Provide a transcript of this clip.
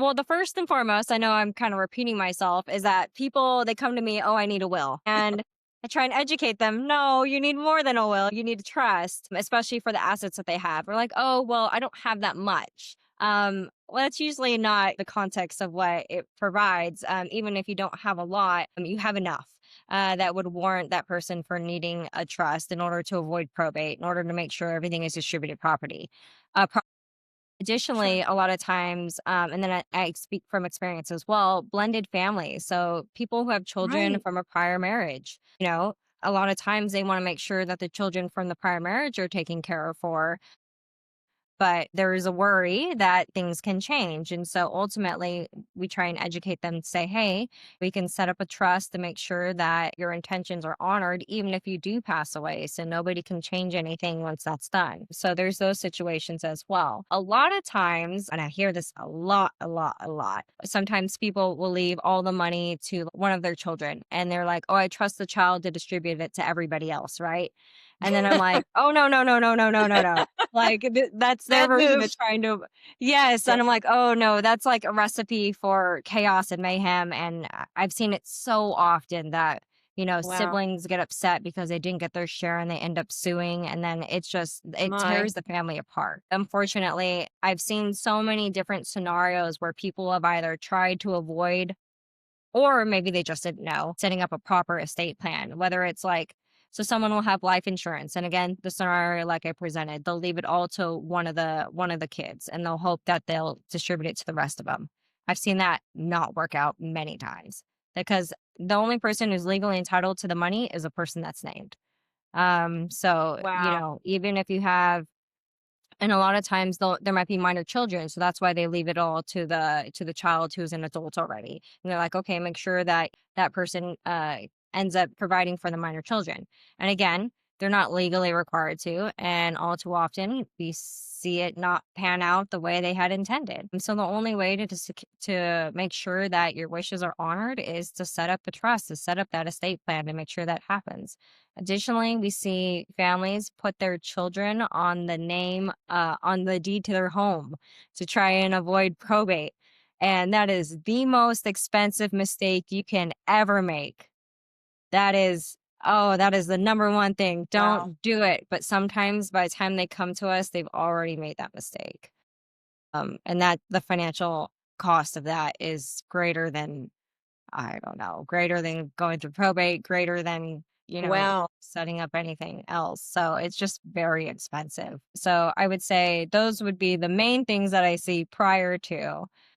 Well, the first and foremost, I know I'm kind of repeating myself, is that people, they come to me, oh, I need a will. And I try and educate them. No, you need more than a will. You need to trust, especially for the assets that they have. We're like, oh, well, I don't have that much. Well, that's usually not the context of what it provides. Even if you don't have a lot, you have enough. That would warrant that person for needing a trust in order to avoid probate, in order to make sure everything is distributed property. Sure. Additionally, a lot of times, and then I speak from experience as well, blended families. So people who have children Right. from a prior marriage, a lot of times they want to make sure that the children from the prior marriage are taken care of for, but there is a worry that things can change. And so ultimately, we try and educate them to say, hey, we can set up a trust to make sure that your intentions are honored, even if you do pass away. So nobody can change anything once that's done. So there's those situations as well. A lot of times, and I hear this a lot, a lot, a lot, sometimes people will leave all the money to one of their children and they're like, oh, I trust the child to distribute it to everybody else, right? And then I'm like, oh, no, no, no, no, no, no, no, no. Like, that's their Bad version of move. trying to. Yes, Yeah. and I'm like, "Oh, no, that's like a recipe for chaos and mayhem," and I've seen it so often that, Wow. siblings get upset because they didn't get their share and they end up suing, and then it My. tears the family apart. Unfortunately, I've seen so many different scenarios where people have either tried to avoid or maybe they just didn't know, setting up a proper estate plan, whether it's like, so someone will have life insurance. And again, the scenario like I presented, they'll leave it all to one of the kids and they'll hope that they'll distribute it to the rest of them. I've seen that not work out many times because the only person who's legally entitled to the money is a person that's named. So, Wow. even if you have, and a lot of times there might be minor children, so that's why they leave it all to the child who's an adult already. And they're like, okay, make sure that that person ends up providing for the minor children. And again, they're not legally required to, and all too often we see it not pan out the way they had intended. And so the only way to make sure that your wishes are honored is to set up a trust, to set up that estate plan, to make sure that happens. Additionally, we see families put their children on the deed to their home to try and avoid probate. And that is the most expensive mistake you can ever make. That is, oh, that is the number one thing. Wow. Don't do it. But sometimes by the time they come to us, they've already made that mistake. And that the financial cost of that is greater than, I don't know, greater than going through probate, greater than, Wow. setting up anything else. So it's just very expensive. So I would say those would be the main things that I see prior to.